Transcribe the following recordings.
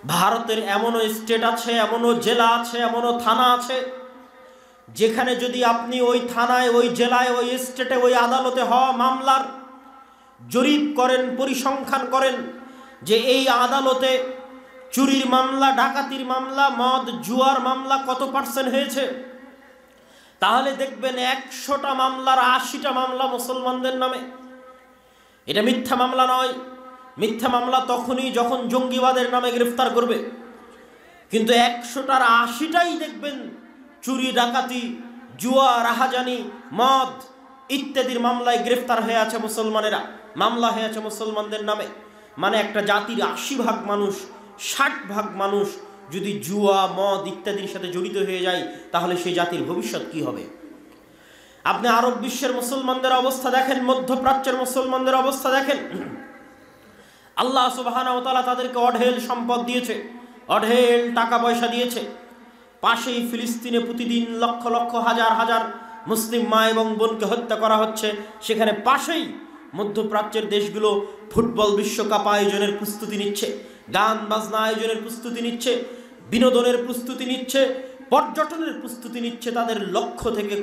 ভারতের এমনও স্টেট আছে, এমনও জেলা আছে, এমনও থানা আছে যেখানে যদি আপনি ওই থানায়, ওই জেলায়, ওই স্টেটে, ওই আদালতে হওয়া মামলার জরিপ করেন, পরিসংখ্যান করেন যে এই আদালতে চুরির মামলা, ডাকাতির মামলা, মদ জুয়ার মামলা কত পার্সেন্ট হয়েছে, তাহলে দেখবেন 100টা মামলার 80টা মামলা মুসলমানদের নামে। এটা মিথ্যা মামলা নয়। মিথ্যা মামলা তখনই যখন জঙ্গিবাদের নামে গ্রেফতার করবে, কিন্তু 100টার 80টাই দেখবেন চুরি, ডাকাতি, জুয়া, রাহাজানি, মদ ইত্যাদির মামলায় গ্রেফতার হয়ে আছে মুসলমানেরা, মামলা হয়ে আছে মুসলমানদের নামে। মানে একটা জাতির 80 ভাগ মানুষ, 60 ভাগ মানুষ যদি জুয়া, মদ ইত্যাদির সাথে জড়িত হয়ে যায়, তাহলে সেই জাতির ভবিষ্যৎ কি হবে? আপনি আরব বিশ্বের মুসলমানদের অবস্থা দেখেন, মধ্যপ্রাচ্যের মুসলমানদের অবস্থা দেখেন। আল্লাহ সুবহানাহু ওয়া তাআলা তাদেরকে অঢেল সম্পদ দিয়েছে, অঢেল টাকা পয়সা দিয়েছে। পাশেই ফিলিস্তিনে প্রতিদিন লক্ষ লক্ষ, হাজার হাজার মুসলিম মা এবং বোনকে হত্যা করা হচ্ছে। সেখানে পাশেই মধ্যপ্রাচ্যের দেশগুলো ফুটবল বিশ্বকাপ আয়োজনের প্রস্তুতি নিচ্ছে, গান বাজনা আয়োজনের প্রস্তুতি নিচ্ছে, বিনোদনের প্রস্তুতি নিচ্ছে, পর্যটনের প্রস্তুতি নিচ্ছে। তাদের লক্ষ থেকে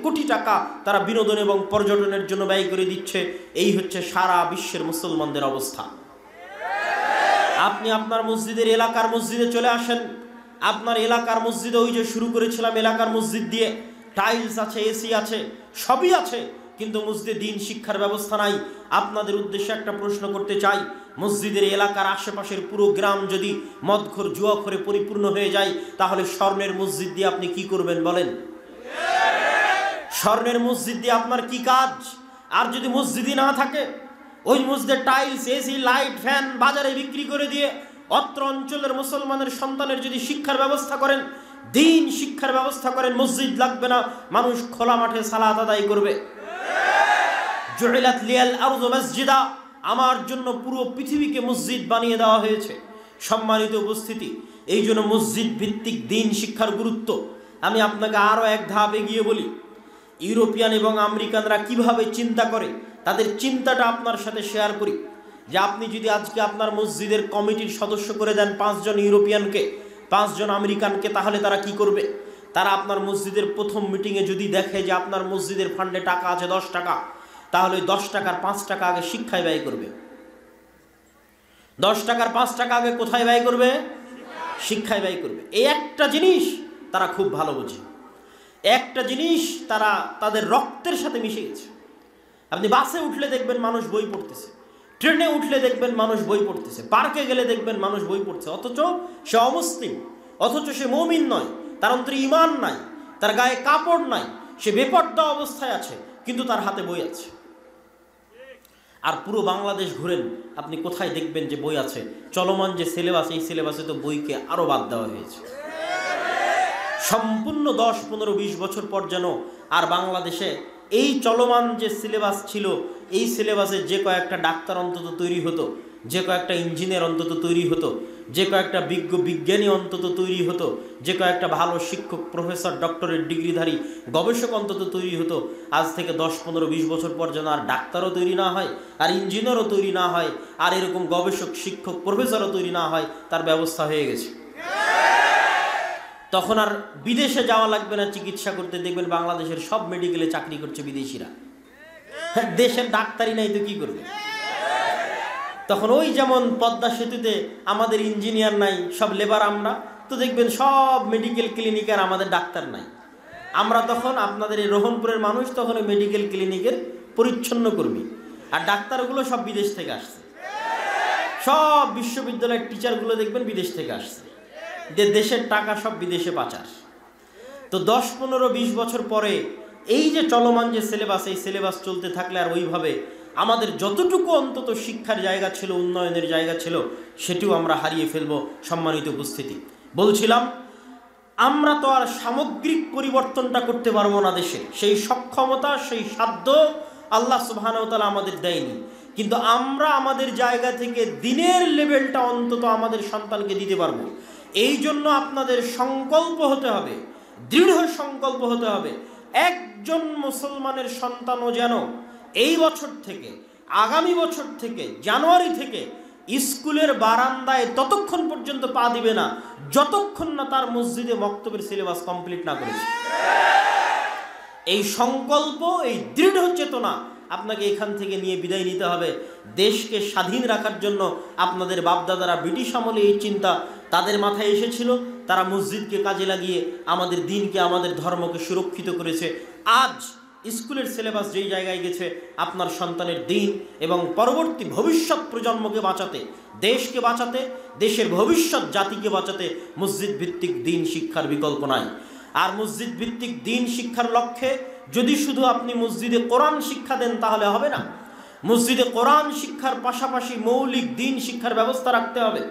কোটি টাকা তারা বিনোদন এবং পর্যটনের জন্য ব্যয় করে দিচ্ছে। এই হচ্ছে সারা বিশ্বের মুসলমানদের অবস্থা। আপনি আপনার মসজিদের, এলাকার মসজিদে চলে আসেন। আপনার এলাকার মসজিদে, ওই যে শুরু করেছিলাম এলাকার মসজিদ দিয়ে, টাইলস আছে, এসি আছে, সবই আছে, কিন্তু মসজিদে দিন শিক্ষার ব্যবস্থা নাই। আপনাদের উদ্দেশ্যে একটা প্রশ্ন করতে চাই, মসজিদের এলাকার আশেপাশের পুরো গ্রাম যদি মদখোর, জুয়াখোরে পরিপূর্ণ হয়ে যায়, তাহলে স্বর্ণের মসজিদ দিয়ে আপনি কি করবেন বলেন? স্বর্ণের মসজিদ দিয়ে আপনার কি কাজ? আর যদি মসজিদই না থাকে, ওই মসজিদের টাইলস, এসি, লাইট, ফ্যান বাজারে বিক্রি করে দিয়ে অত্র অঞ্চলের মুসলমানের সন্তানের যদি শিক্ষার ব্যবস্থা করেন, দিন শিক্ষার ব্যবস্থা করেন, মসজিদ লাগবে না, মানুষ খোলা মাঠে সালাত আদায় করবে। জুইলাত লিয়াল আরযু মাসজিদা, আমার জন্য পুরো পৃথিবীকে মসজিদ বানিয়ে দেওয়া হয়েছে। সম্মানিত উপস্থিতি, এই জন্য মসজিদ ভিত্তিক দিন শিক্ষার গুরুত্ব। আমি আপনাকে আরও এক ধাপ এগিয়ে বলি, ইউরোপিয়ান এবং আমেরিকানরা কিভাবে চিন্তা করে, তাদের চিন্তাটা আপনার সাথে শেয়ার করি। যে আপনি যদি আজকে আপনার মসজিদের কমিটির সদস্য করে দেন 5 জন ইউরোপিয়ানকে, 5 জন আমেরিকানকে, তাহলে তারা কি করবে? তারা আপনার মসজিদের প্রথম মিটিংয়ে যদি দেখে যে আপনার মসজিদের ফান্ডে টাকা আছে 10 টাকা, তাহলে 10 টাকার 5 টাকা আগে শিক্ষায় ব্যয় করবে। 10 টাকার 5 টাকা আগে কোথায় ব্যয় করবে? শিক্ষায় ব্যয় করবে। এই একটা জিনিস তারা খুব ভালো বোঝে, একটা জিনিস তারা তাদের রক্তের সাথে মিশে গেছে। আপনি বাসে উঠলে দেখবেন মানুষ বই পড়তেছে, ট্রেনে উঠলে দেখবেন মানুষ বই পড়তেছে, পার্কে গেলে দেখবেন মানুষ বই পড়ছে, অথচ সে অমুসলিম, অথচ সে মুমিন নয়, তার অন্তরে ঈমান নাই, তার গায়ে কাপড় নাই, সে বেপর্দা অবস্থায় আছে, কিন্তু তার হাতে বই আছে। আর পুরো বাংলাদেশ ঘুরেন, আপনি কোথায় দেখবেন যে বই আছে? চলমান যে সিলেবাস, এই সিলেবাসে তো বইকে আরো বাদ দেওয়া হয়েছে। সম্পূর্ণ 10, 15, 20 বছর পর যেন আর বাংলাদেশে এই চলমান যে সিলেবাস ছিল, এই সিলেবাসে যে কয়েকটা ডাক্তার অন্তত তৈরি হতো, যে কয়েকটা ইঞ্জিনিয়ার অন্তত তৈরি হতো, যে কয়েকটা বিজ্ঞানী অন্তত তৈরি হতো, যে কয়েকটা ভালো শিক্ষক, প্রফেসর, ডক্টরেট ডিগ্রিধারী গবেষক অন্তত তৈরি হতো, আজ থেকে 10, 15, 20 বছর পর যেন আর ডাক্তারও তৈরি না হয়, আর ইঞ্জিনিয়ারও তৈরি না হয়, আর এরকম গবেষক, শিক্ষক, প্রফেসরও তৈরি না হয়, তার ব্যবস্থা হয়ে গেছে। তখন আর বিদেশে যাওয়া লাগবে না চিকিৎসা করতে। দেখবেন বাংলাদেশের সব মেডিকেলে চাকরি করছে বিদেশিরা। দেশের ডাক্তারই নাই তো কি করবে? তখন ওই যেমন পদ্মা সেতুতে আমাদের ইঞ্জিনিয়ার নাই, সব লেবার আমরা, তো দেখবেন সব মেডিকেল ক্লিনিকের আমাদের ডাক্তার নাই। আমরা তখন আপনাদের এই রোহনপুরের মানুষ তখন ওই মেডিকেল ক্লিনিকের পরিচ্ছন্ন কর্মী, আর ডাক্তারগুলো সব বিদেশ থেকে আসছে। সব বিশ্ববিদ্যালয়ের টিচারগুলো দেখবেন বিদেশ থেকে আসছে, যে দেশের টাকা সব বিদেশে পাচার। তো 10, 15, 20 বছর পরে এই যে চলমান যে সিলেবাস, এই সিলেবাস চলতে থাকলে আর ওইভাবে আমাদের যতটুকু অন্তত শিক্ষার জায়গা ছিল, উন্নয়নের জায়গা ছিল, সেটিও আমরা হারিয়ে ফেলব। সম্মানিত উপস্থিতি, বলছিলাম আমরা তো আর সামগ্রিক পরিবর্তনটা করতে পারবো না। দেশে সেই সক্ষমতা, সেই সাধ্য আল্লাহ সুবহানাহু ওয়া তাআলা আমাদের দেয়নি, কিন্তু আমরা আমাদের জায়গা থেকে দিনের লেভেলটা অন্তত আমাদের সন্তানকে দিতে পারবো। এই জন্য আপনাদের সংকল্প হতে হবে, দৃঢ় সংকল্প হতে হবে, একজন মুসলমানের সন্তানও যেন এই বছর থেকে, আগামী বছর থেকে, জানুয়ারি থেকে স্কুলের বারান্দায় ততক্ষণ পর্যন্ত পা দিবে না যতক্ষণ না তার মসজিদে মক্তবের সিলেবাস কমপ্লিট না করেছে। এই সংকল্প, এই দৃঢ় চেতনা আপনাকে এখান থেকে নিয়ে বিদায় নিতে হবে। দেশকে স্বাধীন রাখার জন্য আপনাদের বাপদাদারা ব্রিটিশ আমলে এই চিন্তা তাদের মাথায় এসেছিল, তারা মসজিদকে কাজে লাগিয়ে আমাদের দিনকে, আমাদের ধর্মকে সুরক্ষিত করেছে। আজ স্কুলের সিলেবাস যেই জায়গায় গেছে, আপনার সন্তানের দিন এবং পরবর্তী ভবিষ্যৎ প্রজন্মকে বাঁচাতে, দেশকে বাঁচাতে, দেশের ভবিষ্যৎ জাতিকে বাঁচাতে মসজিদ ভিত্তিক দিন শিক্ষার বিকল্প নাই। আর মসজিদ ভিত্তিক দিন শিক্ষার লক্ষ্যে যদি শুধু আপনি মসজিদে কোরআন শিক্ষা দেন তাহলে হবে না। মসজিদে কোরআন শিক্ষার পাশাপাশি মৌলিক দিন শিক্ষার ব্যবস্থা রাখতে হবে।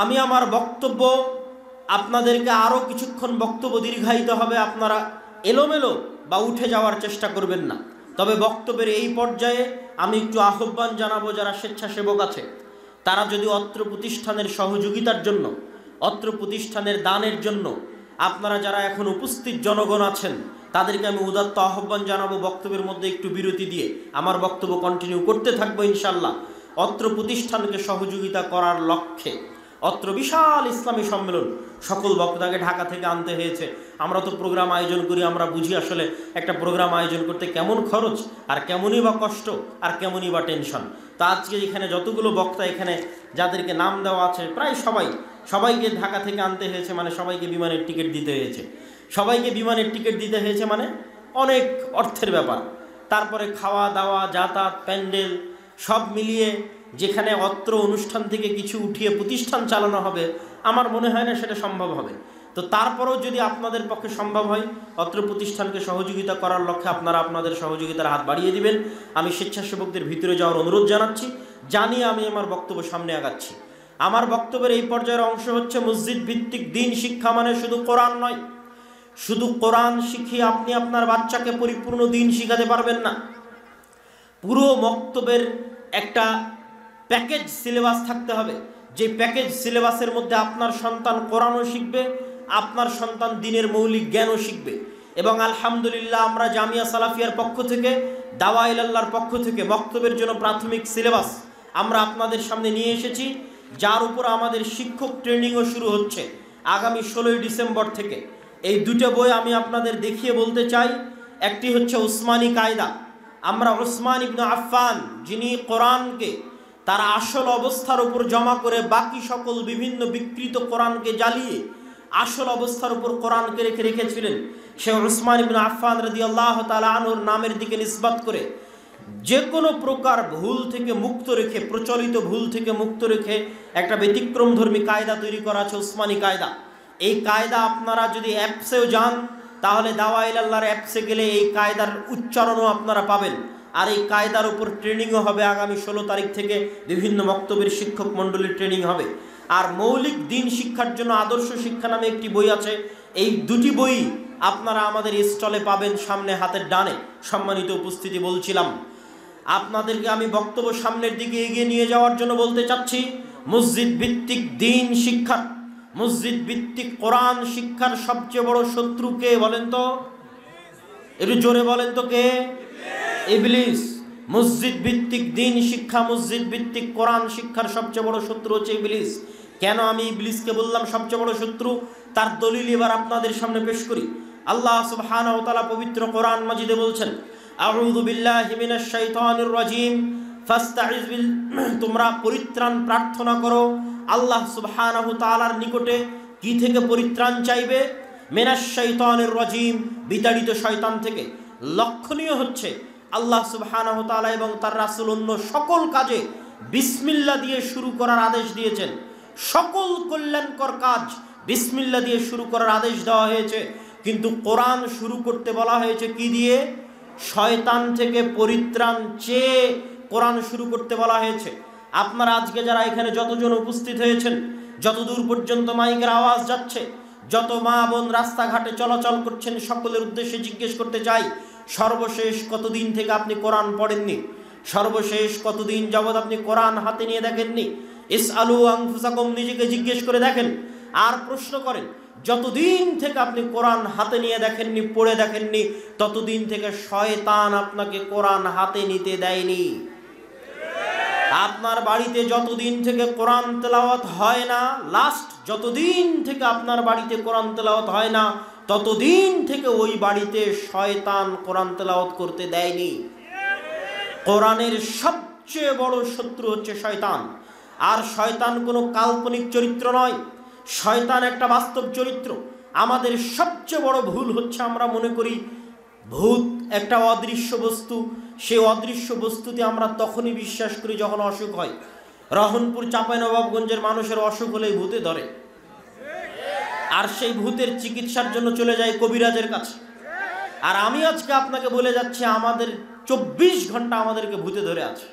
আমি আমার বক্তব্য আপনাদেরকে আরও কিছুক্ষণ বক্তব্য দীর্ঘায়িত হবে, আপনারা এলোমেলো বা উঠে যাওয়ার চেষ্টা করবেন না। তবে বক্তব্যের এই পর্যায়ে আমি একটু আহ্বান জানাবো, যারা স্বেচ্ছাসেবক আছে তারা যদি অত্র প্রতিষ্ঠানের সহযোগিতার জন্য, অত্র প্রতিষ্ঠানের দানের জন্য, আপনারা যারা এখন উপস্থিত জনগণ আছেন তাদেরকে আমি উদাত্ত আহ্বান জানাবো বক্তব্যের মধ্যে একটু বিরতি দিয়ে আমার বক্তব্য কন্টিনিউ করতে থাকবো ইনশাল্লাহ। অত্র প্রতিষ্ঠানকে সহযোগিতা করার লক্ষ্যে অত্র বিশাল ইসলামী সম্মেলন সকল বক্তাকে ঢাকা থেকে আনতে হয়েছে। আমরা তো প্রোগ্রাম আয়োজন করি, আমরা বুঝি আসলে একটা প্রোগ্রাম আয়োজন করতে কেমন খরচ, আর কেমনই বা কষ্ট, আর কেমনই বা টেনশন। তো আজকে এখানে যতগুলো বক্তা এখানে যাদেরকে নাম দেওয়া আছে প্রায় সবাইকে ঢাকা থেকে আনতে হয়েছে, মানে সবাইকে বিমানের টিকিট দিতে হয়েছে। সবাইকে বিমানের টিকিট দিতে হয়েছে মানে অনেক অর্থের ব্যাপার। তারপরে খাওয়া দাওয়া, যাতায়াত, প্যান্ডেল সব মিলিয়ে যেখানে অত্র অনুষ্ঠান থেকে কিছু উঠিয়ে প্রতিষ্ঠান চালানো হবে, আমার মনে হয় না সেটা সম্ভব হবে। তো তারপরেও যদি আপনাদের পক্ষে সম্ভব হয় অত্র প্রতিষ্ঠানকে সহযোগিতা করার লক্ষ্যে আপনারা আপনাদের সহযোগিতার হাত বাড়িয়ে দিবেন। আমি স্বেচ্ছাসেবকদের ভিতরে যাওয়ার অনুরোধ জানাচ্ছি, জানিয়ে আমি আমার বক্তব্য সামনে আগাচ্ছি। আমার বক্তব্যের এই পর্যায়ের অংশ হচ্ছে মসজিদ ভিত্তিক দিন শিক্ষা মানে শুধু কোরআন নয়। শুধু কোরআন শিখিয়ে আপনি আপনার বাচ্চাকে পরিপূর্ণ দিন শিখাতে পারবেন না। পুরো মক্তবের একটা প্যাকেজ সিলেবাস থাকতে হবে, যে প্যাকেজ সিলেবাসের মধ্যে আপনার সন্তান কোরআনও শিখবে, আপনার সন্তান দিনের মৌলিক জ্ঞানও শিখবে। এবং আলহামদুলিল্লাহ আমরা জামিয়া সালাফিয়ার পক্ষ থেকে, দাওয়া ইলাল্লাহর পক্ষ থেকে মক্তবের জন্য প্রাথমিক সিলেবাস আমরা আপনাদের সামনে নিয়ে এসেছি, যার উপর আমাদের শিক্ষক ট্রেনিংও শুরু হচ্ছে আগামী 16ই ডিসেম্বর থেকে। এই দুটো বই আমি আপনাদের দেখিয়ে বলতে চাই। একটি হচ্ছে উসমানী কায়দা। আমরা উসমান ইবনে আফফান, যিনি কোরআনকে তার আসল অবস্থার উপর জমা করে বাকি সকল বিভিন্ন বিকৃত কোরআনকে জ্বালিয়ে আসল অবস্থার উপর কোরআনকে রেখেছিলেন, সে উসমান ইবনে আফফান রাদিয়াল্লাহু তাআলা আনহুর নামের দিকে নিসবত করে যে কোনো প্রকার ভুল থেকে মুক্ত রেখে, প্রচলিত ভুল থেকে মুক্ত রেখে একটা ব্যতিক্রমধর্মী কায়দা তৈরি করা আছে উসমানী কায়দা। এই কায়দা আপনারা যদি অ্যাপসেও যান তাহলে দাওয়া ইলাল্লাহর অ্যাপসে গেলে এই কায়দার উচ্চারণও আপনারা পাবেন। আর এই কায়দার উপর ট্রেনিংও হবে আগামী 16 তারিখ থেকে, বিভিন্ন বক্তব্যের শিক্ষক মণ্ডলীর ট্রেনিং হবে। আর মৌলিক দিন শিক্ষার জন্য আদর্শ শিক্ষা নামে একটি বই আছে। এই দুটি বই আপনারা আমাদের স্টলে পাবেন, সামনে হাতের ডানে। সম্মানিত উপস্থিতি, বলছিলাম আপনাদেরকে আমি বক্তব্য সামনের দিকে এগিয়ে নিয়ে যাওয়ার জন্য বলতে চাচ্ছি, মসজিদ ভিত্তিক দিন শিক্ষা, মসজিদ ভিত্তিক কোরআন শিক্ষার সবচেয়ে বড় শত্রু কে বলেন তো? একটু জোরে বলেন তো কে? ইবলিস। মসজিদ ভিত্তিক দিন শিক্ষা, মসজিদ ভিত্তিক কোরআন শিক্ষার সবচেয়ে বড় শত্রু হচ্ছে ইবলিস। কেন আমি ইবলিসকে বললাম সবচেয়ে বড় শত্রু, তার দলিল এবার আপনাদের সামনে পেশ করি। আল্লাহ সুবহানাহু ওয়া তাআলা পবিত্র কোরআন মাজিদে বলছেন, আউযু বিল্লাহি মিনাশ শাইতানির রাজিম ফাস্তাইজ বিল, তোমরা পরিত্রাণ প্রার্থনা করো আল্লাহ সুবহানাহু তাআলার নিকটে। কি থেকে পরিত্রাণ চাইবে? মিনাশ শাইতানির রাজিম, বিতাড়িত শয়তান থেকে। লক্ষণীয় হচ্ছে আল্লাহ সুবহানাহু তাআলা এবং তার রাসূল অন্য সকল কাজে বিসমিল্লাহ দিয়ে শুরু করার আদেশ দিয়েছেন। সকল কল্যাণকর কাজ বিসমিল্লাহ দিয়ে শুরু করার আদেশ দেওয়া হয়েছে, কিন্তু কোরআন শুরু করতে বলা হয়েছে কি দিয়ে? শয়তান থেকে পরিত্রাণ চেয়ে কোরআন শুরু করতে বলা হয়েছে। আপনারা আজকে যারা এখানে যতজন উপস্থিত হয়েছেন, যতদূর পর্যন্ত মাইকের আওয়াজ যাচ্ছে, যত মা বোন রাস্তাঘাটে চলাচল করছেন, সকলের উদ্দেশ্যে জিজ্ঞেস করতে চাই, সর্বশেষ কতদিন থেকে আপনি কোরআন পড়েননি? সর্বশেষ কতদিন যাবৎ আপনি কোরআন হাতে নিয়ে দেখেননি? ইসআলু আনফুসাকুম, নিজেকে জিজ্ঞেস করে দেখেন। আর প্রশ্ন করেন, যতদিন থেকে আপনি কোরআন হাতে নিয়ে দেখেননি, পড়ে দেখেননি, ততদিন থেকে শয়তান আপনাকে কোরআন হাতে নিতে দেয়নি। আপনার বাড়িতে যতদিন থেকে কোরআন তেলাওয়াত হয় না, লাস্ট যতদিন থেকে আপনার বাড়িতে কোরআন তেলাওয়াত হয় না, ততদিন থেকে ওই বাড়িতে শয়তান কোরআন তেলাওয়াত করতে দেয়নি। কোরআনের সবচেয়ে বড় শত্রু হচ্ছে শয়তান। আর শয়তান কোনো কাল্পনিক চরিত্র নয়, শয়তান একটা বাস্তব চরিত্র। আমাদের সবচেয়ে বড় ভুল হচ্ছে আমরা মনে করি ভূত একটা অদৃশ্য বস্তু, সেই অদৃশ্য বস্তুতে আমরা তখনই বিশ্বাস করি যখন অসুখ হয়। রহনপুর চাঁপাইনবাবগঞ্জের মানুষের অসুখ হলেই ভূতে ধরে, আর সেই ভূতের চিকিৎসার জন্য চলে যায় কবিরাজের কাছে। আর আমি আজকে আপনাকে বলে যাচ্ছি আমাদের 24 ঘন্টা আমাদেরকে ভূতে ধরে আছে।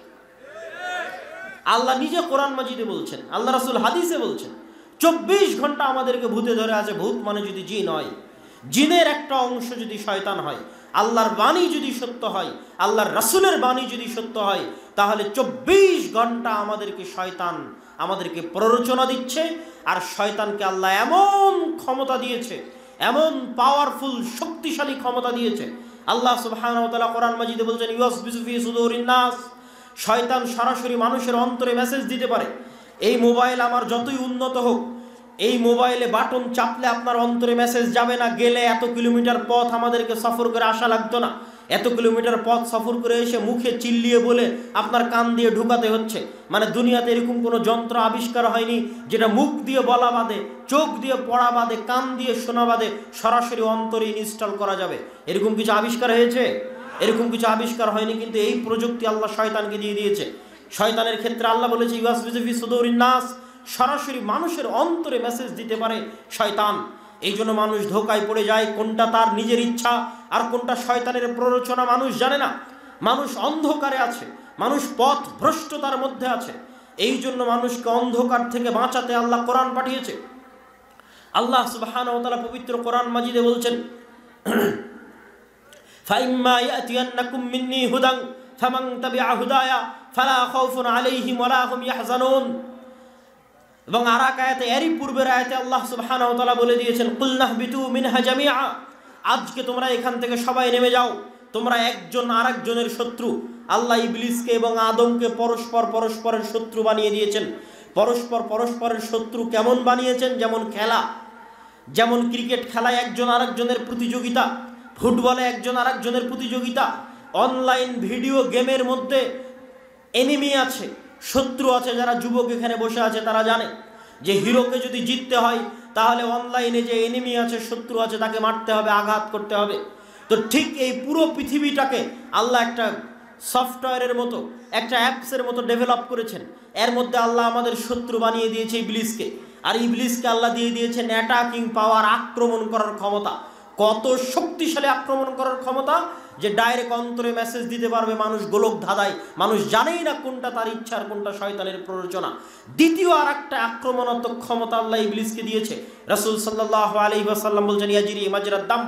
আল্লাহ নিজে কোরআন মাজিদে বলছেন, আল্লাহ রাসূল হাদিসে বলছেন 24 ঘন্টা আমাদেরকে ভূতে ধরে আছে। ভূত মানে যদি জিন হয়, জিনের একটা অংশ যদি শয়তান হয়, আল্লাহর বাণী যদি সত্য হয়, আল্লাহর রাসূলের বাণী যদি সত্য হয়, তাহলে 24 ঘন্টা আমাদেরকে শয়তান আমাদেরকে প্ররোচনা দিচ্ছে। আর শয়তানকে আল্লাহ এমন ক্ষমতা দিয়েছে, এমন পাওয়ারফুল শক্তিশালী ক্ষমতা দিয়েছে। আল্লাহ সুবহানাহু ওয়া তাআলা কোরআন মাজিদে বলছেন ইউসবিসু ফি সুদুরিন নাস, শয়তান সরাসরি মানুষের অন্তরে মেসেজ দিতে পারে। এই মোবাইল আমার যতই উন্নত হোক, এই মোবাইলে বাটন চাপলে আপনার অন্তরে মেসেজ যাবে না। গেলে এত কিলোমিটার পথ আমাদেরকে সফর করে আসা লাগতো না, এত কিলোমিটার পথ সফর করে এসে মুখে চিল্লিয়ে বলে আপনার কান দিয়ে ঢুকাতে হচ্ছে। মানে দুনিয়াতে এরকম কোনো যন্ত্র আবিষ্কার হয়নি যেটা মুখ দিয়ে বলা বাদে, চোখ দিয়ে পড়া বাদে, কান দিয়ে শোনা বাদে সরাসরি অন্তরে ইনস্টল করা যাবে। এরকম কিছু আবিষ্কার হয়েছে? এরকম কিছু আবিষ্কার হয়নি, কিন্তু এই প্রযুক্তি আল্লাহ শয়তানকে দিয়ে দিয়েছে। শয়তানের ক্ষেত্রে আল্লাহ বলেছে ইউসবিসু ফি সুদুরিন নাস, সরাসরি মানুষের অন্তরে মেসেজ দিতে পারে শয়তান। এই জন্য মানুষ ধোকায় পড়ে যায়, কোনটা তার নিজের ইচ্ছা আর কোনটা শয়তানের প্ররোচনা মানুষ জানে না। মানুষ অন্ধকারে আছে, মানুষ পথ ভ্রষ্টতার মধ্যে আছে। এই জন্য মানুষকে অন্ধকার থেকে বাঁচাতে আল্লাহ কোরআন পাঠিয়েছে। আল্লাহ সুবহানাহু ওয়া তাআলা পবিত্র কোরআন মাজিদে বলছেন ফাইম্মা ইয়াতিয়ান্নাকুম মিন্নী হুদান ফামান তাবিআ হুদায়া ফালা খাউফুন আলাইহিম ওয়ালা হুম ইয়াহজানুন। এবং আর এক আয়াতে, এরই পূর্বের আয়াতে আল্লাহ সুবহানাহু ওয়া তাআলা বলে দিয়েছেন কুল নাহবিতু মিনহা জামিআ, আজকে তোমরা এখান থেকে সবাই নেমে যাও, তোমরা একজন আরেকজনের শত্রু। আল্লাহ ইবলিসকে এবং আদমকে পরস্পরের শত্রু বানিয়ে দিয়েছেন। পরস্পরের শত্রু কেমন বানিয়েছেন? যেমন খেলা, যেমন ক্রিকেট খেলায় একজন আরেকজনের প্রতিযোগিতা, ফুটবলে একজন আরেকজনের প্রতিযোগিতা, অনলাইন ভিডিও গেমের মধ্যে এনিমি আছে, শত্রু আছে। যারা যুবক এখানে বসে আছে তারা জানে যে হিরোকে যদি জিততে হয় তাহলে অনলাইনে যে এনিমি আছে, শত্রু আছে, তাকে মারতে হবে, আঘাত করতে হবে। তো ঠিক এই পুরো পৃথিবীটাকে আল্লাহ একটা সফটওয়্যারের মতো, একটা অ্যাপসের মতো ডেভেলপ করেছেন। এর মধ্যে আল্লাহ আমাদের শত্রু বানিয়ে দিয়েছে ইবলিসকে। আর ইবলিসকে আল্লাহ দিয়ে দিয়েছেন অ্যাটাকিং পাওয়ার, আক্রমণ করার ক্ষমতা। কত শক্তিশালী আক্রমণ করার ক্ষমতা যে ডাইরেক্ট অন্তরে মেসেজ দিতে পারবে। মানুষ গোলক ধাঁধায়, মানুষ জানেই না কোনটা তার ইচ্ছার, কোনটা শয়তানের প্ররোচনা। দ্বিতীয় আর একটা আক্রমণাত্মক ক্ষমতা আল্লাহ ইবলিসকে দিয়েছে। রাসূল সাল্লাল্লাহু আলাইহি ওয়াসাল্লাম বলছেন ইয়াজরি মাজরাদ দাম,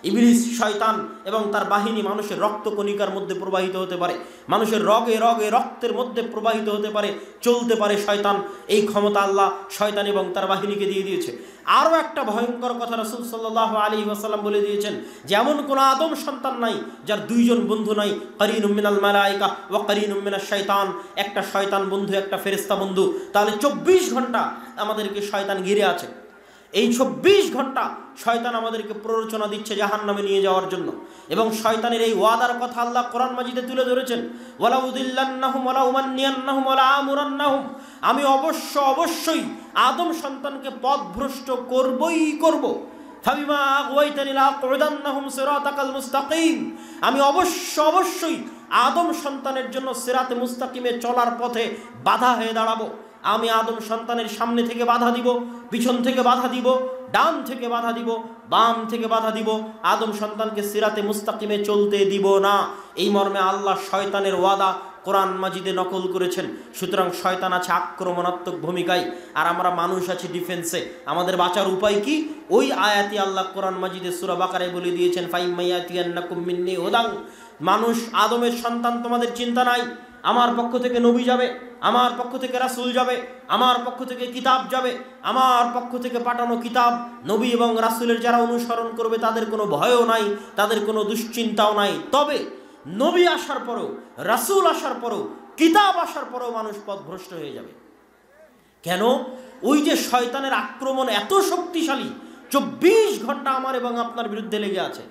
ইবলিস শয়তান এবং তার বাহিনী মানুষের রক্তকণিকার মধ্যে প্রবাহিত হতে পারে, মানুষের রগে রগে রক্তের মধ্যে প্রবাহিত হতে পারে, চলতে পারে শয়তান। এই ক্ষমতা আল্লাহ শয়তান এবং তার বাহিনীকে দিয়ে দিয়েছে। আরও একটা ভয়ঙ্কর কথা রাসূল সাল্লাল্লাহু আলাইহি ওয়াসাল্লাম বলে দিয়েছেন, যেমন কোনো আদম সন্তান নাই যার দুইজন বন্ধু নাই, কারিনুম মিনাল মালায়েকা ওয়া কারিনুম মিনাশ শয়তান, একটা শয়তান বন্ধু, একটা ফেরেশতা বন্ধু। তাহলে 24 ঘন্টা আমাদেরকে শয়তান ঘিরে আছে। এই 24 ঘন্টা শয়তান আমাদেরকে প্ররোচনা দিচ্ছে জাহান্নামে নিয়ে যাওয়ার জন্য। এবং শয়তানের এই ওয়াদার কথা আল্লাহ কোরআন মাজিদে তুলে ধরেছেন, ওয়ালা উদিল্লান্নাহুম ওয়ালা উমান্নিয়ান্নাহুম ওয়ালা আমুরান্নাহুম, আমি অবশ্যই আদম সন্তানকে পথভ্রষ্ট করবই করব। ফাবিমা আগওয়াইতানি লাআকুদান্নাহুম সিরাতাকাল মুস্তাকিম, আমি অবশ্যই আদম সন্তানের জন্য সিরাতে মুস্তাকিমে চলার পথে বাধা হয়ে দাঁড়াবো। আমি আদম সন্তানের সামনে থেকে বাধা দিব, পিছন থেকে বাধা দিব, ডান থেকে বাধা দিব, বাম থেকে বাধা দিব, আদম সন্তানকে সিরাতে মুস্তাকিমে চলতে দিব না। এই মর্মে আল্লাহ শয়তানের ওয়াদা কোরআন মাজিদে নকল করেছেন। সুতরাং শয়তান আছে আক্রমণাত্মক ভূমিকায়, আর আমরা মানুষ আছি ডিফেন্সে। আমাদের বাঁচার উপায় কি? ওই আয়াতি আল্লাহ কোরআন মাজিদে সূরা বাকারায় বলে দিয়েছেন ফাইম্মা ইয়াতিয়ান্নাকুম মিন্নী হুদান, মানুষ আদমের সন্তান, তোমাদের চিন্তা নাই, আমার পক্ষ থেকে নবী যাবে, আমার পক্ষ থেকে রাসূল যাবে, আমার পক্ষ থেকে কিতাব যাবে, আমার পক্ষ থেকে পাঠানো কিতাব, নবী এবং রাসূলের যারা অনুসরণ করবে তাদের কোনো ভয়ও নাই, তাদের কোনো দুশ্চিন্তাও নাই। তবে নবী আসার পরেও, রাসূল আসার পরেও কিতাব আসার পরেও মানুষ পথভ্রষ্ট হয়ে যাবে। কেন? ওই যে শয়তানের আক্রমণ এত শক্তিশালী, 24 ঘন্টা আমার এবং আপনার বিরুদ্ধে লেগে আছে।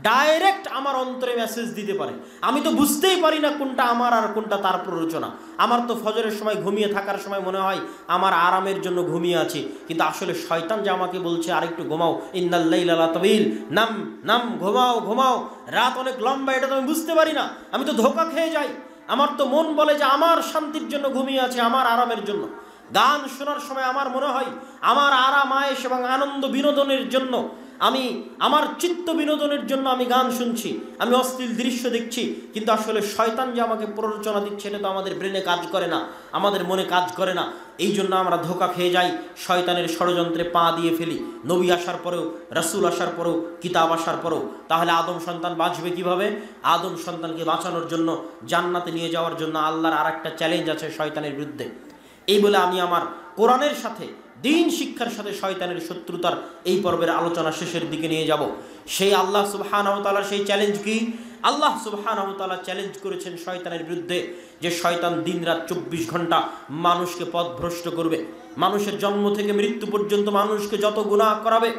ডাইরেক্ট আমার অন্তরে মেসেজ দিতে পারে, আমি তো বুঝতেই পারি না কোনটা আমার আর কোনটা তার প্ররোচনা। আমার তো ফজরের সময় ঘুমিয়ে থাকার সময় মনে হয় আমার আরামের জন্য ঘুমিয়ে আছি, কিন্তু আসলে শয়তান যে আমাকে বলছে আরেকটু ঘুমাও, ইন্নাল লাইলা লাতাবিল, নাম নাম, ঘুমাও ঘুমাও, রাত অনেক লম্বা, এটা তো আমি বুঝতে পারি না, আমি তো ধোঁকা খেয়ে যাই। আমার তো মন বলে যে আমার শান্তির জন্য ঘুমিয়ে আছে, আমার আরামের জন্য। গান শোনার সময় আমার মনে হয় আমার আরাম আয়েশ এবং আনন্দ বিনোদনের জন্য, আমি আমার চিত্ত বিনোদনের জন্য আমি গান শুনছি, আমি অশ্লীল দৃশ্য দেখছি, কিন্তু আসলে শয়তান যে আমাকে প্ররোচনা দিচ্ছে এটা তো আমাদের ব্রেনে কাজ করে না, আমাদের মনে কাজ করে না। এই জন্য আমরা ধোঁকা খেয়ে যাই, শয়তানের ষড়যন্ত্রে পা দিয়ে ফেলি। নবী আসার পরেও, রাসূল আসার পরেও, কিতাব আসার পরেও, তাহলে আদম সন্তান বাঁচবে কিভাবে? আদম সন্তানকে বাঁচানোর জন্য, জান্নাতে নিয়ে যাওয়ার জন্য আল্লাহর আর একটা চ্যালেঞ্জ আছে শয়তানের বিরুদ্ধে। এই বলে আমি আমার কোরআনের সাথে, দিন শিক্ষার সাথে শয়তানের শত্রুতার এই পর্বের আলোচনা শেষের দিকে নিয়ে যাব। সেই আল্লাহ সুবহানাহু ওয়া তাআলার সেই চ্যালেঞ্জ কি? আল্লাহ সুবহানাহু ওয়া তাআলা চ্যালেঞ্জ করেছেন শয়তানের বিরুদ্ধে যে শয়তান দিনরাত 24 ঘন্টা মানুষকে পথভ্রষ্ট করবে, মানুষের জন্ম থেকে মৃত্যু পর্যন্ত মানুষকে যত গুনাহ করাবে,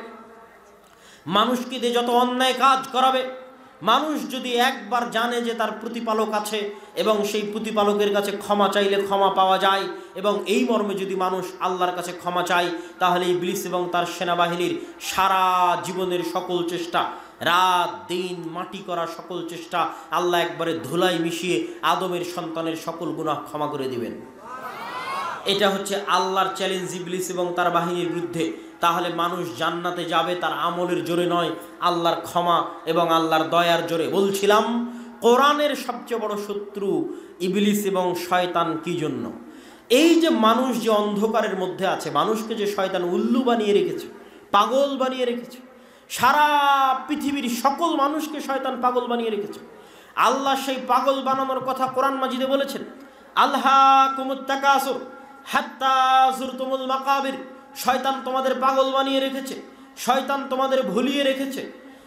মানুষকে দিয়ে যত অন্যায় কাজ করাবে। মানুষ যদি একবার জানে যে তার প্রতিপালক আছে এবং সেই প্রতিপালকের কাছে ক্ষমা চাইলে ক্ষমা পাওয়া যায়, এবং এই মর্মে যদি মানুষ আল্লাহর কাছে ক্ষমা চায়, তাহলে ইবলিস এবং তার সেনাবাহিনীর সারা জীবনের সকল চেষ্টা, রাত দিন মাটি করা সকল চেষ্টা, আল্লাহ একবারে ধুলাই মিশিয়ে আদমের সন্তানের সকল গুনাহ ক্ষমা করে দিবেন। এটা হচ্ছে আল্লাহর চ্যালেঞ্জ ইবলিস এবং তার বাহিনীর বিরুদ্ধে। তাহলে মানুষ জান্নাতে যাবে তার আমলের জোরে নয়, আল্লাহর ক্ষমা এবং আল্লাহর দয়ার জোরে। বলছিলাম কোরআনের সবচেয়ে বড় শত্রু ইবলিস এবং শয়তান কি জন্য? এই যে মানুষ যে অন্ধকারের মধ্যে আছে, মানুষকে যে শয়তান উল্লু বানিয়ে রেখেছে, পাগল বানিয়ে রেখেছে, সারা পৃথিবীর সকল মানুষকে শয়তান পাগল বানিয়ে রেখেছে। আল্লাহ সেই পাগল বানানোর কথা কোরআন মাজিদে বলেছেন, আলহাকুমুত তাকাসুর হাত্তা যুরতুমুল মাকাবির। শয়তান তোমাদের পাগল বানিয়ে রেখেছে, শয়তান তোমাদের ভুলিয়ে রেখেছে।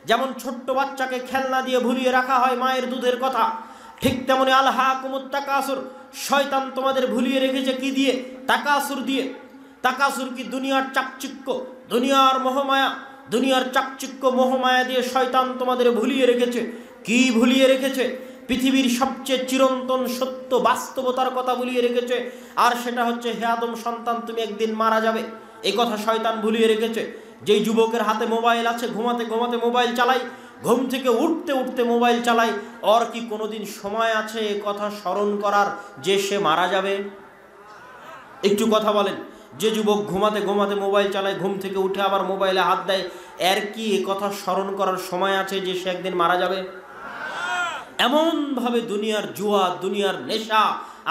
যেমন ছোট্ট বাচ্চাকে খেলনা দিয়ে ভুলিয়ে রাখা হয় মায়ের দুধের কথা, ঠিক তেমনি আলহাকুমুত তাকাসুর, শয়তান তোমাদের ভুলিয়ে রেখেছে কি দিয়ে? তাকাসুর দিয়ে। তাকাসুর কি? দুনিয়ার চাকচিক্য, দুনিয়ার মোহমায়া, দুনিয়ার চাকচিক্য মোহমায়া দিয়ে শয়তান তোমাদের ভুলিয়ে রেখেছে। কি ভুলিয়ে রেখেছে? পৃথিবীর সবচেয়ে চিরন্তন সত্য বাস্তবতার কথা ভুলিয়ে রেখেছে, আর সেটা হচ্ছে হে আদম সন্তান তুমি একদিন মারা যাবে। এই কথা শয়তান ভুলিয়ে রেখেছে। যেই যুবকের হাতে মোবাইল আছে, ঘুমাতে ঘুমাতে মোবাইল চালায়, ঘুম থেকে উঠতে উঠতে মোবাইল চালায়, ওর কি কোনোদিন সময় আছে এ কথা স্মরণ করার যে সে মারা যাবে? একটু কথা বলেন। যে যুবক ঘুমাতে ঘুমাতে মোবাইল চালায়, ঘুম থেকে উঠে আবার মোবাইলে হাত দেয়, এর কি এ কথা স্মরণ করার সময় আছে যে সে একদিন মারা যাবে? এমনভাবে দুনিয়ার জুয়া, দুনিয়ার নেশা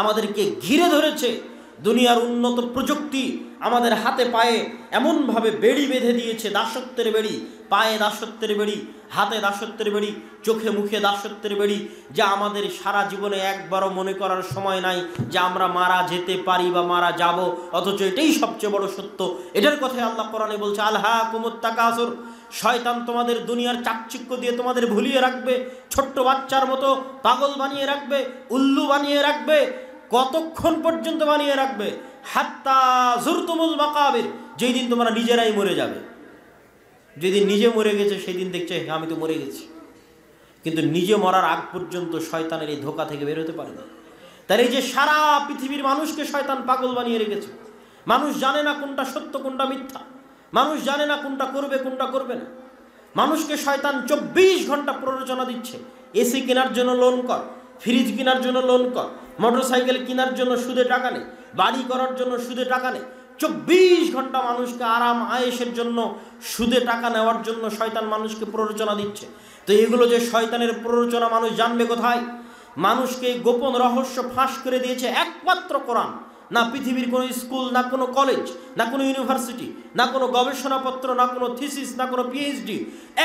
আমাদেরকে ঘিরে ধরেছে, দুনিয়ার উন্নত প্রযুক্তি আমাদের হাতে পায়ে এমনভাবে বেড়ি বেঁধে দিয়েছে, দাসত্বের বেড়ি, পায়ে দাসত্বের বেড়ি, হাতে দাসত্বের বেড়ি, চোখে মুখে দাসত্বের বেড়ি, যা আমাদের সারা জীবনে একবারও মনে করার সময় নাই যে আমরা মারা যেতে পারি বা মারা যাব। অথচ এটাই সবচেয়ে বড় সত্য। এটার কথাই আল্লাহ কোরআনে বলছে, আলহাকুমুত তাকাসুর, শয়তান তোমাদের দুনিয়ার চাকচিক্য দিয়ে তোমাদের ভুলিয়ে রাখবে, ছোট্ট বাচ্চার মতো পাগল বানিয়ে রাখবে, উল্লু বানিয়ে রাখবে। কতক্ষণ পর্যন্ত বানিয়ে রাখবে? হাত্তা যুরতুমুল মাকাবির, যেই দিন তোমরা নিজেরাই মরে যাবে। যেদিন নিজে মরে গেছে সেই দিন দেখছে আমি তো মরে গেছি, কিন্তু নিজে মরার আগ পর্যন্ত শয়তানের এই ধোঁকা থেকে বের হতে পারে না। তার এই যে সারা পৃথিবীর মানুষকে শয়তান পাগল বানিয়ে রেখেছে, মানুষ জানে না কোনটা সত্য কোনটা মিথ্যা, মানুষ জানে না কোনটা করবে কোনটা করবে না। মানুষকে শয়তান 24 ঘন্টা প্ররোচনা দিচ্ছে, এসি কেনার জন্য লোন কর, ফ্রিজ কেনার জন্য লোন কর, মোটরসাইকেল কেনার জন্য সুদে টাকা নে, বাড়ি করার জন্য সুদে টাকা নে। 24 ঘন্টা মানুষকে আরাম আয়েশের জন্য, সুদে টাকা নেওয়ার জন্য শয়তান মানুষকে প্ররোচনা দিচ্ছে। তো এগুলো যে শয়তানের প্ররোচনা মানুষ জানবে কোথায়? মানুষকে গোপন রহস্য ফাঁস করে দিয়েছে একমাত্র কোরআন। না পৃথিবীর কোনো স্কুল, না কোনো কলেজ, না কোনো ইউনিভার্সিটি, না কোনো গবেষণাপত্র, না কোনো থিসিস, না কোনো পিএইচডি,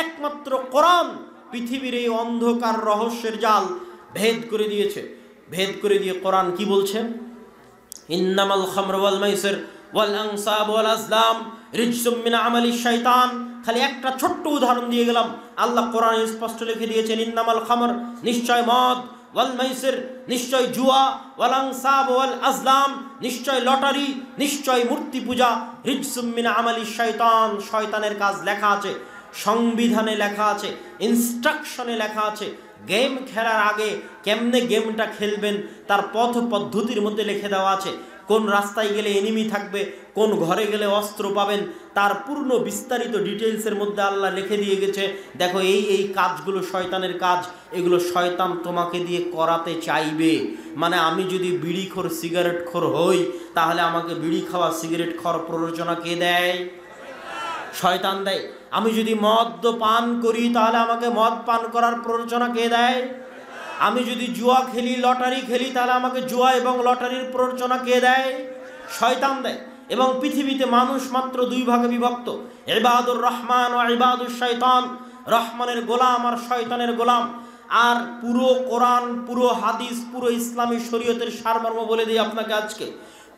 একমাত্র কোরআন পৃথিবীর এই অন্ধকার রহস্যের জাল ভেদ করে দিয়েছে। ভেদ করে দিয়ে কোরআন কি বলছে? ইন্নামাল খামরু ওয়াল মাইসির ওয়াল আনসাব ওয়াল আজলাম রিজসুম মিন আমালিশ শাইতান। খালি একটা ছোট্ট উদাহরণ দিয়ে গেলাম। আল্লাহ কোরআনে স্পষ্ট লিখে দিয়েছেন, ইন্নামাল খামর, নিশ্চয় মদ, ওয়াল মাইসির, নিশ্চয় জুয়া, ওয়াল আনসাব ওয়াল আজলাম, নিশ্চয় লটারি, নিশ্চয় মূর্তি পূজা, রিজসুম মিন আমালি শয়তান, শয়তানের কাজ লেখা আছে, সংবিধানে লেখা আছে, ইনস্ট্রাকশনে লেখা আছে। গেম খেলার আগে কেমনে গেমটা খেলবেন তার পথ পদ্ধতির মধ্যে লিখে দেওয়া আছে। কোন রাস্তায় গেলে এনিমি থাকবে, কোন ঘরে গেলে অস্ত্র পাবেন, তার পূর্ণ বিস্তারিত ডিটেলসের মধ্যে আল্লাহ লিখে দিয়ে গেছে। দেখো এই এই কাজগুলো শয়তানের কাজ, এগুলো শয়তান তোমাকে দিয়ে করাতে চাইবে। মানে আমি যদি বিড়িখোর সিগারেটখোর হই, তাহলে আমাকে বিড়ি খাওয়া সিগারেট খাওয়ার প্ররোচনা কে দেয়? শয়তান দেয়। আমি যদি মদ পান করি, তাহলে আমাকে মদ পান করার প্ররোচনা কে দেয়? আমি যদি জুয়া খেলি, লটারি খেলি, তাহলে আমাকে জুয়া এবং লটারির প্ররোচনা কে দেয়? শয়তান দেয়। এবং পৃথিবীতে মানুষ মাত্র দুই ভাগে বিভক্ত, ইবাদুর রহমান ও ইবাদুর শয়তান, রহমানের গোলাম আর শয়তানের গোলাম। আর পুরো কোরআন, পুরো হাদিস, পুরো ইসলামী শরীয়তের সারমর্ম বলে দিই আপনাকে আজকে।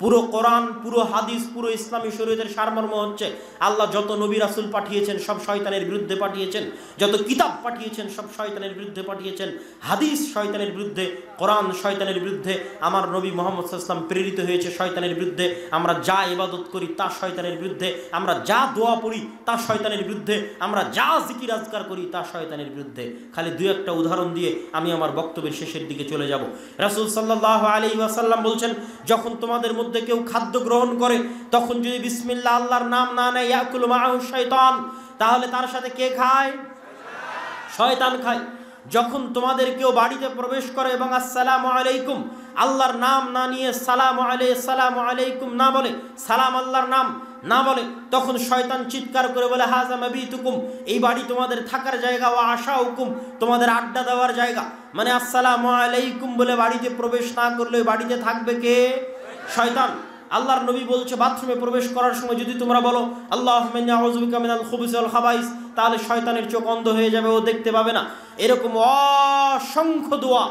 পুরো কোরআন, পুরো হাদিস, পুরো ইসলামী শরীয়তের সারমর্ম হচ্ছে আল্লাহ যত নবী রাসূল পাঠিয়েছেন সব শয়তানের বিরুদ্ধে পাঠিয়েছেন, যত কিতাব পাঠিয়েছেন সব শয়তানের বিরুদ্ধে পাঠিয়েছেন। হাদিস শয়তানের বিরুদ্ধে, কোরআন শয়তানের বিরুদ্ধে, আমার নবী মুহাম্মদ সাল্লাল্লাহু আলাইহি ওয়াসাল্লাম প্রেরিত হয়েছে শয়তানের বিরুদ্ধে। আমরা যা ইবাদত করি তা শয়তানের বিরুদ্ধে, আমরা যা দোয়া পড়ি তা শয়তানের বিরুদ্ধে, আমরা যা জিকির আজকার করি তা শয়তানের বিরুদ্ধে। খালি দুই একটা উদাহরণ দিয়ে আমি আমার বক্তব্যের শেষের দিকে চলে যাব। রাসূল সাল্লাল্লাহু আলাইহি ওয়াসাল্লাম বলছেন, যখন তোমাদের মধ্যে কেউ খাদ্য গ্রহণ করে, তখন যদি বিসমিল্লাহ আল্লাহর নাম না নেয়, ইয়াকুলু মাআহু শয়তান, তাহলে তার সাথে কে খায়? শয়তান খায়। যখন তোমাদের কেউ বাড়িতে প্রবেশ করে এবং আসসালামু আলাইকুম আল্লাহর নাম না নিয়ে সালামু আলাইকুম না বলে, সালাম আল্লাহর নাম না বলে, তখন শয়তান চিৎকার করে বলে, হাযা মাবিতুকুম, এই বাড়ি তোমাদের থাকার জায়গা, ওয়া আশাউকুম, তোমাদের আড্ডা দেওয়ার জায়গা। মানে আসসালামু আলাইকুম বলে বাড়িতে প্রবেশ না করলে বাড়িতে থাকবে কে? শয়তান। আল্লাহর নবী বলছে, বাথরুমে প্রবেশ করার সময় যদি তোমরা বলো আল্লাহুম্মা ইন্নী আউযু বিকা মিনাল খুবুসি ওয়াল খাবাইস, তাহলে শয়তানের চোখ অন্ধ হয়ে যাবে, ও দেখতে পাবে না। এরকম অসংখ্য দোয়া,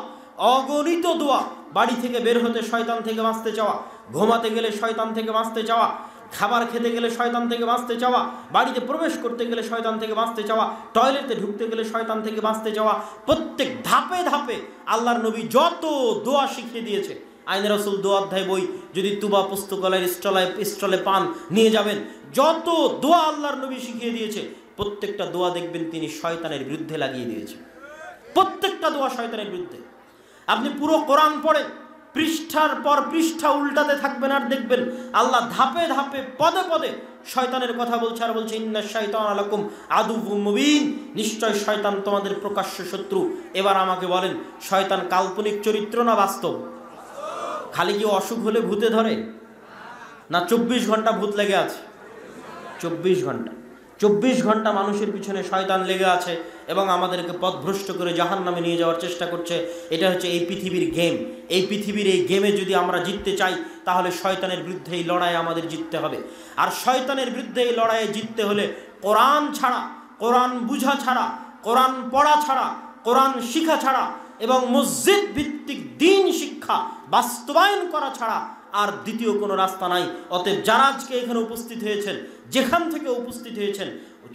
অগণিত দোয়া, বাড়ি থেকে বের হতে শয়তান থেকে বাঁচতে চাওয়া, ঘুমাতে গেলে শয়তান থেকে বাঁচতে চাওয়া, খাবার খেতে গেলে শয়তান থেকে বাঁচতে চাওয়া, বাড়িতে প্রবেশ করতে গেলে শয়তান থেকে বাঁচতে চাওয়া, টয়লেটে ঢুকতে গেলে শয়তান থেকে বাঁচতে চাওয়া। প্রত্যেক ধাপে ধাপে আল্লাহর নবী যত দোয়া শিখিয়ে দিয়েছে, আইনে রাসূল 2 অধ্যায় বই যদি তুবা পুস্তকালয়ের স্টলে পান, নিয়ে যাবেন। যত দোয়া আল্লাহর নবী শিখিয়ে দিয়েছে, প্রত্যেকটা দোয়া দেখবেন তিনি শয়তানের বিরুদ্ধে লাগিয়ে দিয়েছে। প্রত্যেকটা দোয়া শয়তানের বিরুদ্ধে। আপনি পুরো কোরআন পড়েন, পৃষ্ঠার পর পৃষ্ঠা উল্টাতে থাকবেন, আর দেখবেন আল্লাহ ধাপে ধাপে পদে পদে শয়তানের কথা বলছে, আর বলছে ইন্নাশ শাইতানা লাকুম আদুউম মুবিন, নিশ্চয় শয়তান তোমাদের প্রকাশ্য শত্রু। এবার আমাকে বলেন, শয়তান কাল্পনিক চরিত্র না বাস্তব? খালি কি অসুখ হলে ভূতে ধরে? না 24 ঘন্টা ভূত লেগে আছে? 24 ঘন্টা মানুষের পিছনে শয়তান লেগে আছে এবং আমাদেরকে পথভ্রষ্ট করে জাহান্নামে নিয়ে যাওয়ার চেষ্টা করছে। এটা হচ্ছে এই পৃথিবীর গেম। এই পৃথিবীর এই গেমে যদি আমরা জিততে চাই, তাহলে শয়তানের বিরুদ্ধে এই লড়াইয়ে আমাদের জিততে হবে। আর শয়তানের বিরুদ্ধে এই লড়াইয়ে জিততে হলে কোরআন ছাড়া, কোরআন বুঝা ছাড়া, কোরআন পড়া ছাড়া, কোরআন শিখা ছাড়া এবং মসজিদ ভিত্তিক দ্বীন শিক্ষা বাস্তবায়ন করা ছাড়া আর দ্বিতীয় কোনো রাস্তা নাই। অতএব যারা আজকে এখানে উপস্থিত হয়েছেন, যেখান থেকে উপস্থিত হয়েছেন,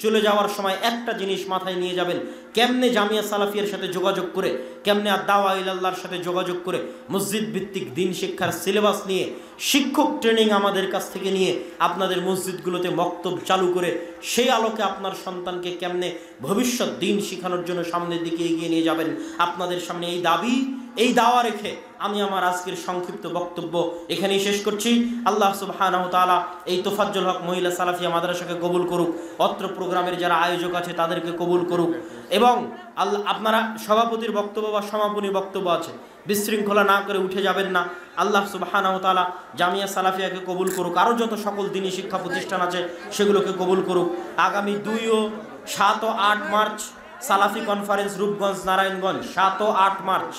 চলে যাওয়ার সময় একটা জিনিস মাথায় নিয়ে যাবেন, কেমনে জামিয়া সালাফিয়ার সাথে যোগাযোগ করে, কেমনে দাওয়া ইলাল্লাহর সাথে যোগাযোগ করে মসজিদ ভিত্তিক দ্বীন শিক্ষার সিলেবাস নিয়ে, শিক্ষক ট্রেনিং আমাদের কাছ থেকে নিয়ে আপনাদের মসজিদগুলোতে মক্তব চালু করে সেই আলোকে আপনার সন্তানকে কেমনে ভবিষ্যৎ দ্বীন শেখানোর জন্য সামনের দিকে এগিয়ে নিয়ে যাবেন। আপনাদের সামনে এই দাবি, এই দাওয়া রেখে আমি আমার আজকের সংক্ষিপ্ত বক্তব্য এখানেই শেষ করছি। আল্লাহ সুবহানাহু ওয়া তাআলা এই তোফাজ্জল হক মহিলা সালাফিয়া মাদ্রাসাকে কবুল করুক, অত্র প্রোগ্রামের যারা আয়োজক আছে তাদেরকে কবুল করুক, এবং আল্লাহ আপনারা সভাপতির বক্তব্য বা সমাপনী বক্তব্য আছে, বিশৃঙ্খলা না করে উঠে যাবেন না। আল্লাহ সুবহানাহু ওয়া তাআলা জামিয়া সালাফিয়াকে কবুল করুক, আরও যত সকল দ্বীনী শিক্ষা প্রতিষ্ঠান আছে সেগুলোকে কবুল করুক। আগামী 2 ও 7 ও 8 মার্চ সালাফি কনফারেন্স রূপগঞ্জ নারায়ণগঞ্জ, 7 ও 8 মার্চ,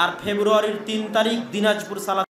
আর ফেব্রুয়ারির 3 তারিখ দিনাজপুর সালাফি